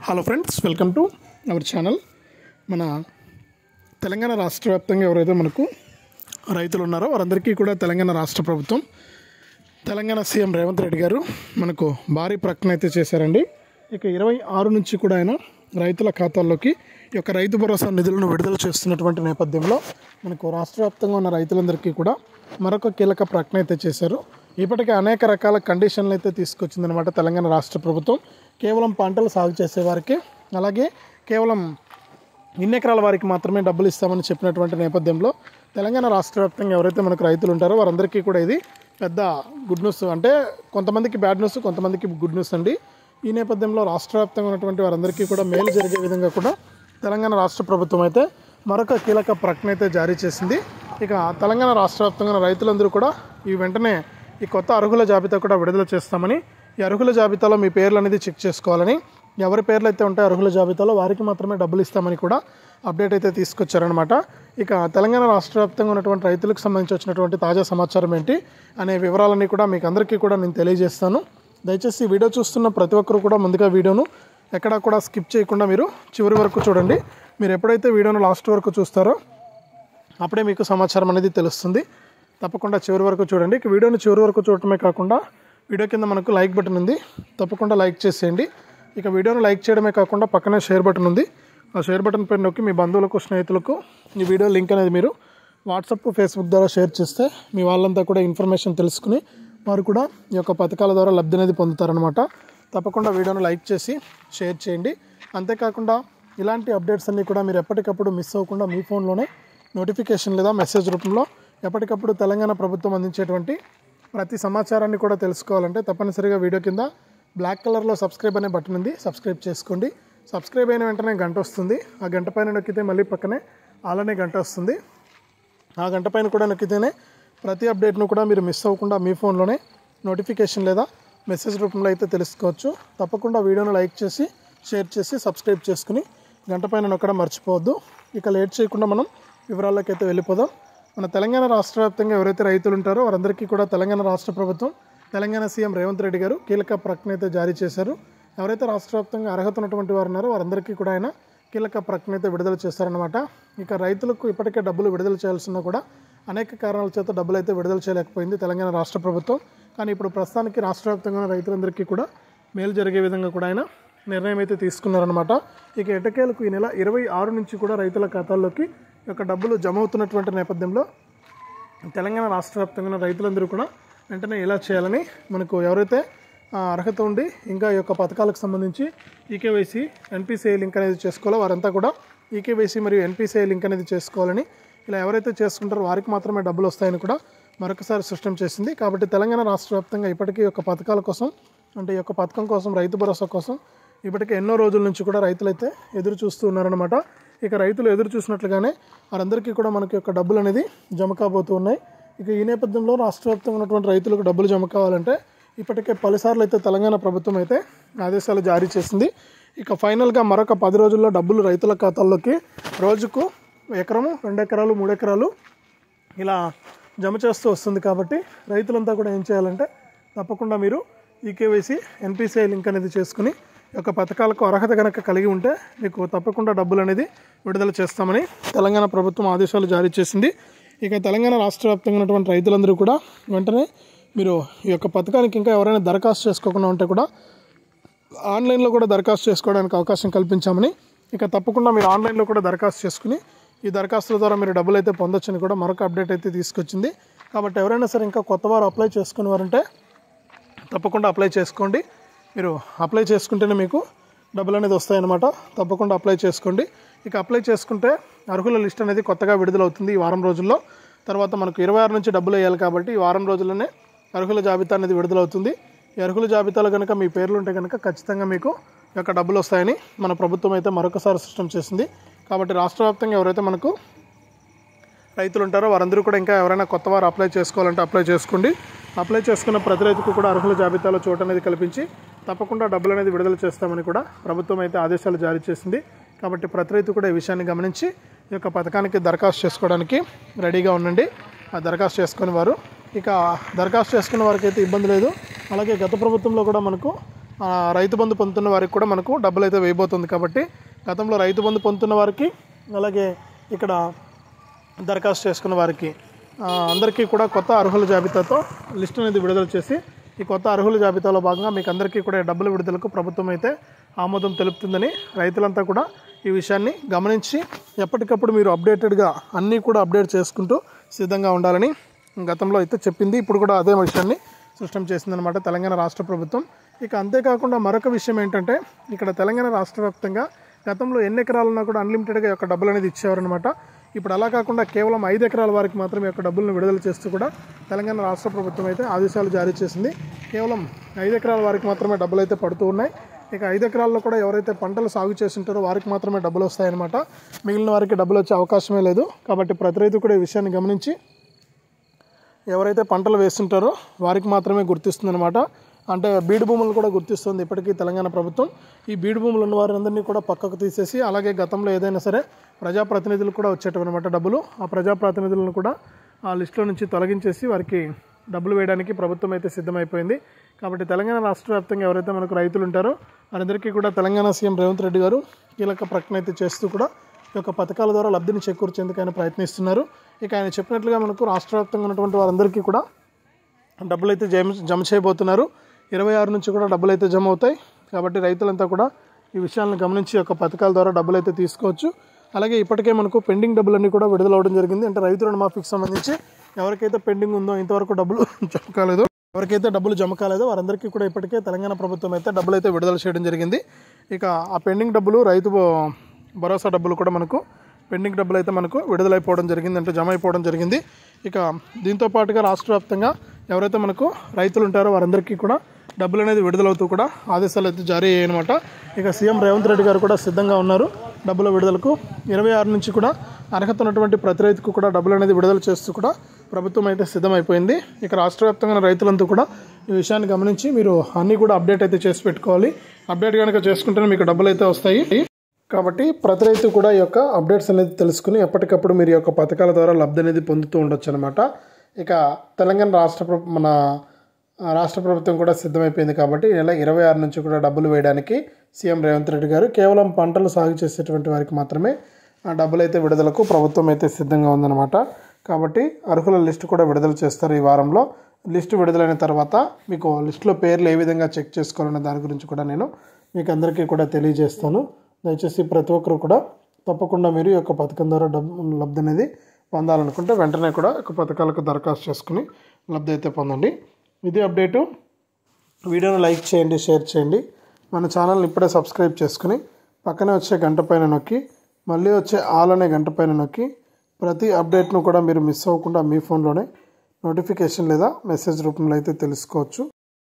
Hello friends, welcome to our channel. మన తెలంగాణ రాష్ట్ర వ్యాప్తంగా ఎవరైతే మనకు రైతులు ఉన్నారో వారందరికీ కూడా తెలంగాణ రాష్ట్ర ప్రభుత్వం, తెలంగాణ సీఎం రేవంత్ రెడ్డి గారు మనకు భారీ ప్రకటన అయితే చేశారండి. ఇక 26 నుంచి కూడా ఆయన రైతుల ఖాతాల్లోకి ఈ యొక్క రైతు భరోసా నిధులను విడుదల చేస్తున్నటువంటి నేపథ్యంలో మనకు రాష్ట్ర వ్యాప్తంగా ఉన్న రైతులందరికీ కూడా మరొక కీలక ప్రకటన అయితే చేశారు. ఇప్పటికే అనేక రకాల కండిషన్లు అయితే తీసుకొచ్చిందనమాట తెలంగాణ రాష్ట్ర ప్రభుత్వం. కేవలం పంటలు సాగు చేసేవారికి, అలాగే కేవలం ఇన్ని ఎకరాల వారికి మాత్రమే డబ్బులు ఇస్తామని చెప్పినటువంటి నేపథ్యంలో తెలంగాణ రాష్ట్ర వ్యాప్తంగా ఎవరైతే మనకు రైతులు ఉంటారో వారందరికీ కూడా ఇది పెద్ద గుడ్ న్యూస్. అంటే కొంతమందికి బ్యాడ్ న్యూస్, కొంతమందికి గుడ్ న్యూస్ అండి. ఈ నేపథ్యంలో రాష్ట్ర వ్యాప్తంగా ఉన్నటువంటి వారందరికీ కూడా మేలు జరిగే విధంగా కూడా తెలంగాణ రాష్ట్ర ప్రభుత్వం అయితే మరొక కీలక ప్రకటన అయితే జారీ చేసింది. ఇక తెలంగాణ రాష్ట్ర వ్యాప్తంగా రైతులందరూ కూడా ఈ వెంటనే ఈ కొత్త అర్హుల జాబితా కూడా విడుదల చేస్తామని, ఈ అర్హుల జాబితాలో మీ పేర్లు అనేది చెక్ చేసుకోవాలని, ఎవరి పేర్లు అయితే ఉంటాయో అర్హుల జాబితాలో వారికి మాత్రమే డబ్బులు ఇస్తామని కూడా అప్డేట్ అయితే తీసుకొచ్చారనమాట. ఇక తెలంగాణ రాష్ట్ర వ్యాప్తంగా ఉన్నటువంటి రైతులకు సంబంధించి వచ్చినటువంటి తాజా సమాచారం ఏంటి అనే వివరాలన్నీ కూడా మీకు అందరికీ కూడా నేను తెలియజేస్తాను. దయచేసి వీడియో చూస్తున్న ప్రతి ఒక్కరు కూడా ముందుగా వీడియోను ఎక్కడా కూడా స్కిప్ చేయకుండా మీరు చివరి వరకు చూడండి. మీరు ఎప్పుడైతే వీడియోను లాస్ట్ వరకు చూస్తారో అప్పుడే మీకు సమాచారం అనేది తెలుస్తుంది. తప్పకుండా చివరి వరకు చూడండి. ఇక వీడియోని చివరి వరకు చూడటమే కాకుండా వీడియో కింద మనకు లైక్ బటన్ ఉంది, తప్పకుండా లైక్ చేసేయండి. ఇక వీడియోను లైక్ చేయడమే కాకుండా పక్కనే షేర్ బటన్ ఉంది. ఆ షేర్ బటన్ పైన నొక్కి మీ బంధువులకు, స్నేహితులకు ఈ వీడియో లింక్ అనేది మీరు వాట్సాప్, ఫేస్బుక్ ద్వారా షేర్ చేస్తే మీ వాళ్ళంతా కూడా ఇన్ఫర్మేషన్ తెలుసుకుని వారు కూడా ఈ యొక్క పథకాల ద్వారా లబ్ధి అనేది పొందుతారనమాట. తప్పకుండా వీడియోను లైక్ చేసి షేర్ చేయండి. అంతేకాకుండా ఇలాంటి అప్డేట్స్ అన్నీ కూడా మీరు ఎప్పటికప్పుడు మిస్ అవ్వకుండా మీ ఫోన్లోనే నోటిఫికేషన్ లేదా మెసేజ్ రూపంలో ఎప్పటికప్పుడు తెలంగాణ ప్రభుత్వం అందించేటువంటి ప్రతి సమాచారాన్ని కూడా తెలుసుకోవాలంటే తప్పనిసరిగా వీడియో కింద బ్లాక్ కలర్లో సబ్స్క్రైబ్ అనే బటన్ ఉంది, సబ్స్క్రైబ్ చేసుకోండి. సబ్స్క్రైబ్ అయిన వెంటనే గంట వస్తుంది. ఆ గంట పైన నొక్కితే మళ్ళీ పక్కనే అలానే గంట వస్తుంది. ఆ గంట పైన కూడా నొక్కితేనే ప్రతి అప్డేట్ను కూడా మీరు మిస్ అవ్వకుండా మీ ఫోన్లోనే నోటిఫికేషన్ లేదా మెసేజ్ రూపంలో అయితే తెలుసుకోవచ్చు. తప్పకుండా వీడియోను లైక్ చేసి షేర్ చేసి సబ్స్క్రైబ్ చేసుకుని గంట పైన నొక్కడం మర్చిపోవద్దు. ఇక లేట్ చేయకుండా మనం వివరాల్లోకి అయితే వెళ్ళిపోదాం. మన తెలంగాణ రాష్ట్ర వ్యాప్తంగా ఎవరైతే రైతులు ఉంటారో వారందరికీ కూడా తెలంగాణ రాష్ట్ర ప్రభుత్వం, తెలంగాణ సీఎం రేవంత్ రెడ్డి గారు కీలక ప్రకటన అయితే జారీ చేశారు. ఎవరైతే రాష్ట్ర వ్యాప్తంగా అర్హత ఉన్నటువంటి వారు ఉన్నారో వారందరికీ కూడా ఆయన కీలక ప్రకటన అయితే విడుదల చేస్తారనమాట. ఇక రైతులకు ఇప్పటికే డబ్బులు విడుదల చేయాల్సిన కూడా అనేక కారణాల చేత డబ్బులు అయితే విడుదల చేయలేకపోయింది తెలంగాణ రాష్ట్ర ప్రభుత్వం. కానీ ఇప్పుడు ప్రస్తుతానికి రాష్ట్ర వ్యాప్తంగా రైతులందరికీ కూడా మేలు జరిగే విధంగా కూడా ఆయన నిర్ణయం అయితే తీసుకున్నారనమాట. ఇక ఎటకేలకు ఈ నెల 26 నుంచి కూడా రైతుల ఖాతాల్లోకి ఈ యొక్క డబ్బులు జమ అవుతున్నటువంటి నేపథ్యంలో తెలంగాణ రాష్ట్ర వ్యాప్తంగా రైతులందరూ కూడా వెంటనే ఇలా చేయాలని, మనకు ఎవరైతే అర్హత ఉండి ఇంకా ఈ యొక్క పథకాలకు సంబంధించి ఈకేవైసీ, ఎన్పిసిఐ లింక్ అనేది చేసుకోవాలో వారంతా కూడా ఈకేవైసీ మరియు ఎన్పిసిఐ లింక్ అనేది చేసుకోవాలని, ఇలా ఎవరైతే చేసుకుంటారో వారికి మాత్రమే డబ్బులు వస్తాయని కూడా మరొకసారి స్పష్టం చేసింది. కాబట్టి తెలంగాణ రాష్ట్ర వ్యాప్తంగా ఇప్పటికీ ఈ యొక్క పథకాల కోసం, అంటే ఈ యొక్క పథకం కోసం, రైతు భరోసా కోసం ఇప్పటికే ఎన్నో రోజుల నుంచి కూడా రైతులైతే ఎదురు చూస్తూ ఉన్నారనమాట. ఇక రైతులు ఎదురు చూసినట్లుగానే వారందరికీ కూడా మనకి యొక్క డబ్బులు అనేది జమ కాబోతూ ఉన్నాయి. ఇక ఈ నేపథ్యంలో రాష్ట్ర వ్యాప్తంగా ఉన్నటువంటి రైతులకు డబ్బులు జమ కావాలంటే ఇప్పటికే పలుసార్లు అయితే తెలంగాణ ప్రభుత్వం అయితే ఆదేశాలు జారీ చేసింది. ఇక ఫైనల్గా మరొక 10 రోజుల్లో డబ్బులు రైతుల ఖాతాల్లోకి రోజుకు ఎకరము, 2 ఎకరాలు, 3 ఎకరాలు ఇలా జమ చేస్తూ వస్తుంది. కాబట్టి రైతులంతా కూడా ఏం చేయాలంటే తప్పకుండా మీరు ఈకేవైసీ, ఎన్పిసిఐ లింక్ అనేది చేసుకుని ఈ యొక్క పథకాలకు అర్హత కనుక కలిగి ఉంటే మీకు తప్పకుండా డబ్బులు అనేది విడుదల చేస్తామని తెలంగాణ ప్రభుత్వం ఆదేశాలు జారీ చేసింది. ఇక తెలంగాణ రాష్ట్ర వ్యాప్తంగా ఉన్నటువంటి రైతులందరూ కూడా వెంటనే మీరు ఈ యొక్క పథకానికి ఇంకా ఎవరైనా దరఖాస్తు చేసుకోకుండా ఉంటే కూడా ఆన్లైన్లో కూడా దరఖాస్తు చేసుకోవడానికి అవకాశం కల్పించామని, ఇక తప్పకుండా మీరు ఆన్లైన్లో కూడా దరఖాస్తు చేసుకుని ఈ దరఖాస్తుల ద్వారా మీరు డబ్బులు అయితే పొందొచ్చని కూడా మరొక అప్డేట్ అయితే తీసుకొచ్చింది. కాబట్టి ఎవరైనా సరే ఇంకా కొత్త వారు అప్లై చేసుకునే వారంటే తప్పకుండా అప్లై చేసుకోండి. మీరు అప్లై చేసుకుంటేనే మీకు డబ్బులు అనేది వస్తాయన్నమాట. తప్పకుండా అప్లై చేసుకోండి. ఇక అప్లై చేసుకుంటే అర్హుల లిస్ట్ అనేది కొత్తగా విడుదలవుతుంది ఈ వారం రోజుల్లో. తర్వాత మనకు 26 నుంచి డబ్బులు వేయాలి కాబట్టి ఈ వారం రోజుల్లోనే అర్హుల జాబితా అనేది విడుదలవుతుంది. ఈ అర్హుల జాబితాలో కనుక మీ పేర్లు ఉంటే కనుక ఖచ్చితంగా మీకు ఈ యొక్క డబ్బులు వస్తాయని మన ప్రభుత్వం అయితే మరొకసారి స్పష్టం చేసింది. కాబట్టి రాష్ట్ర వ్యాప్తంగా ఎవరైతే మనకు రైతులు ఉంటారో వారందరూ కూడా ఇంకా ఎవరైనా కొత్త వారు అప్లై చేసుకోవాలంటే అప్లై చేసుకోండి. అప్లై చేసుకున్న ప్రతి రైతుకు కూడా అర్హుల జాబితాలో చోటు అనేది కల్పించి తప్పకుండా డబ్బులు అనేది విడుదల చేస్తామని కూడా ప్రభుత్వం అయితే ఆదేశాలు జారీ చేసింది. కాబట్టి ప్రతి రైతు కూడా ఈ విషయాన్ని గమనించి ఈ యొక్క పథకానికి దరఖాస్తు చేసుకోవడానికి రెడీగా ఉండండి. ఆ దరఖాస్తు చేసుకునే వారు, ఇక దరఖాస్తు చేసుకున్న వారికి అయితే ఇబ్బంది లేదు. అలాగే గత ప్రభుత్వంలో కూడా మనకు రైతు బంధు పొందుతున్న వారికి కూడా మనకు డబ్బులు అయితే వేయబోతుంది. కాబట్టి గతంలో రైతు బంధు పొందుతున్న వారికి అలాగే ఇక్కడ దరఖాస్తు చేసుకున్న వారికి అందరికీ కూడా కొత్త అర్హుల జాబితాతో లిస్ట్ అనేది విడుదల చేసి ఈ కొత్త అర్హుల జాబితాలో భాగంగా మీకు అందరికీ కూడా డబ్బుల విడుదలకు ప్రభుత్వం అయితే ఆమోదం తెలుపుతుందని రైతులంతా కూడా ఈ విషయాన్ని గమనించి ఎప్పటికప్పుడు మీరు అప్డేటెడ్గా అన్నీ కూడా అప్డేట్ చేసుకుంటూ సిద్ధంగా ఉండాలని గతంలో అయితే చెప్పింది. ఇప్పుడు కూడా అదే విషయాన్ని స్పష్టం చేసిందనమాట తెలంగాణ రాష్ట్ర ప్రభుత్వం. ఇక అంతేకాకుండా మరొక విషయం ఏంటంటే ఇక్కడ తెలంగాణ రాష్ట్ర వ్యాప్తంగా గతంలో ఎన్ని ఎకరాలున్నా కూడా అన్లిమిటెడ్గా యొక్క డబ్బులు అనేది ఇచ్చేవారనమాట. ఇప్పుడు అలా కాకుండా కేవలం 5 ఎకరాల వారికి మాత్రమే యొక్క డబ్బులను విడుదల చేస్తూ కూడా తెలంగాణ రాష్ట్ర ప్రభుత్వం అయితే ఆదేశాలు జారీ చేసింది. కేవలం 5 ఎకరాల వారికి మాత్రమే డబ్బులు అయితే పడుతూ ఉన్నాయి. ఇక 5 ఎకరాల్లో కూడా ఎవరైతే పంటలు సాగు చేస్తుంటారో వారికి మాత్రమే డబ్బులు వస్తాయన్నమాట. మిగిలిన వారికి డబ్బులు వచ్చే అవకాశమే లేదు. కాబట్టి ప్రతి రైతు కూడా ఈ విషయాన్ని గమనించి ఎవరైతే పంటలు వేస్తుంటారో వారికి మాత్రమే గుర్తిస్తుందన్నమాట. అంటే బీడు భూములను కూడా గుర్తిస్తుంది ఇప్పటికీ తెలంగాణ ప్రభుత్వం. ఈ బీడు భూములు ఉన్న వారందరినీ కూడా పక్కకు తీసేసి అలాగే గతంలో ఏదైనా సరే ప్రజాప్రతినిధులు కూడా వచ్చేటవన్నమాట డబ్బులు. ఆ ప్రజాప్రతినిధులను కూడా ఆ లిస్టులో నుంచి తొలగించేసి వారికి డబ్బులు వేయడానికి ప్రభుత్వం అయితే సిద్ధమైపోయింది. కాబట్టి తెలంగాణ రాష్ట్ర వ్యాప్తంగా ఎవరైతే మనకు రైతులు ఉంటారో వారందరికీ కూడా తెలంగాణ సీఎం రేవంత్ రెడ్డి గారు కీలక ప్రకటన అయితే చేస్తూ కూడా ఈ యొక్క పథకాల ద్వారా లబ్ధిని చేకూర్చేందుకు ఆయన ప్రయత్నిస్తున్నారు. ఇక ఆయన చెప్పినట్లుగా మనకు రాష్ట్ర వ్యాప్తంగా ఉన్నటువంటి వారందరికీ కూడా డబ్బులు అయితే జమ చేయబోతున్నారు. 26 నుంచి కూడా డబ్బులు అయితే జమ అవుతాయి. కాబట్టి రైతులంతా కూడా ఈ విషయాలను గమనించి యొక్క పథకాల ద్వారా డబ్బులు అయితే తీసుకోవచ్చు. అలాగే ఇప్పటికే మనకు పెండింగ్ డబ్బులన్నీ కూడా విడుదలవడం జరిగింది. అంటే రైతు రుణమాఫీకి సంబంధించి ఎవరికైతే పెండింగ్ ఉందో ఇంతవరకు డబ్బులు జమ కాలేదో ఎవరికైతే డబ్బులు జమ కాలేదో వారందరికీ కూడా ఇప్పటికే తెలంగాణ ప్రభుత్వం అయితే డబ్బులు అయితే విడుదల చేయడం జరిగింది. ఇక ఆ పెండింగ్ డబ్బులు రైతు భరోసా డబ్బులు కూడా మనకు పెండింగ్ డబ్బులు అయితే మనకు విడుదలైపోవడం జరిగింది, అంటే జమ అయిపోవడం జరిగింది. ఇక దీంతో పాటుగా రాష్ట్ర వ్యాప్తంగా ఎవరైతే మనకు రైతులు ఉంటారో వారందరికీ కూడా డబ్బులు అనేది విడుదలవుతూ కూడా ఆదేశాలు అయితే జారీ అయ్యాయన్నమాట. ఇక సీఎం రేవంత్ రెడ్డి గారు కూడా సిద్ధంగా ఉన్నారు డబ్బుల విడుదలకు. 26 నుంచి కూడా అర్హత ఉన్నటువంటి ప్రతి రైతుకు కూడా డబ్బులు అనేది విడుదల చేస్తూ కూడా ప్రభుత్వం అయితే సిద్ధమైపోయింది. ఇక రాష్ట్ర వ్యాప్తంగా రైతులంతా కూడా ఈ విషయాన్ని గమనించి మీరు అన్నీ కూడా అప్డేట్ అయితే చేసి పెట్టుకోవాలి. అప్డేట్ కనుక చేసుకుంటేనే మీకు డబ్బులు అయితే వస్తాయి. కాబట్టి ప్రతి రైతు కూడా ఈ యొక్క అప్డేట్స్ అనేది తెలుసుకుని ఎప్పటికప్పుడు మీరు యొక్క పథకాల ద్వారా లబ్ధి అనేది పొందుతూ ఉండొచ్చు అనమాట. ఇక తెలంగాణ రాష్ట్ర ప్రభుత్వం కూడా సిద్ధమైపోయింది. కాబట్టి నెల 26 నుంచి కూడా డబ్బులు వేయడానికి సీఎం రేవంత్ రెడ్డి గారు కేవలం పంటలు సాగు చేసేటువంటి వారికి మాత్రమే ఆ డబ్బులు అయితే విడుదలకు ప్రభుత్వం అయితే సిద్ధంగా ఉందన్నమాట. కాబట్టి అర్హుల లిస్టు కూడా విడుదల చేస్తారు ఈ వారంలో. లిస్టు విడుదలైన తర్వాత మీకు లిస్టులో పేర్లు ఏ విధంగా చెక్ చేసుకోవాలనే దాని గురించి కూడా నేను మీకు అందరికీ కూడా తెలియజేస్తాను. దయచేసి ప్రతి ఒక్కరు కూడా తప్పకుండా మీరు ఈ యొక్క పథకం ద్వారా లబ్ధి అనేది పొందాలనుకుంటే వెంటనే కూడా ఒక పథకాలకు దరఖాస్తు చేసుకుని లబ్ధి అయితే పొందండి. ఇది అప్డేటు. వీడియోను లైక్ చేయండి, షేర్ చేయండి. మన ఛానల్ని ఇప్పుడే సబ్స్క్రైబ్ చేసుకుని పక్కనే వచ్చే గంట పైన నొక్కి మళ్ళీ వచ్చే ఆల్ అనే గంట పైన నొక్కి ప్రతి అప్డేట్ను కూడా మీరు మిస్ అవ్వకుండా మీ ఫోన్లోనే నోటిఫికేషన్ లేదా మెసేజ్ రూపంలో అయితే తెలుసుకోవచ్చు.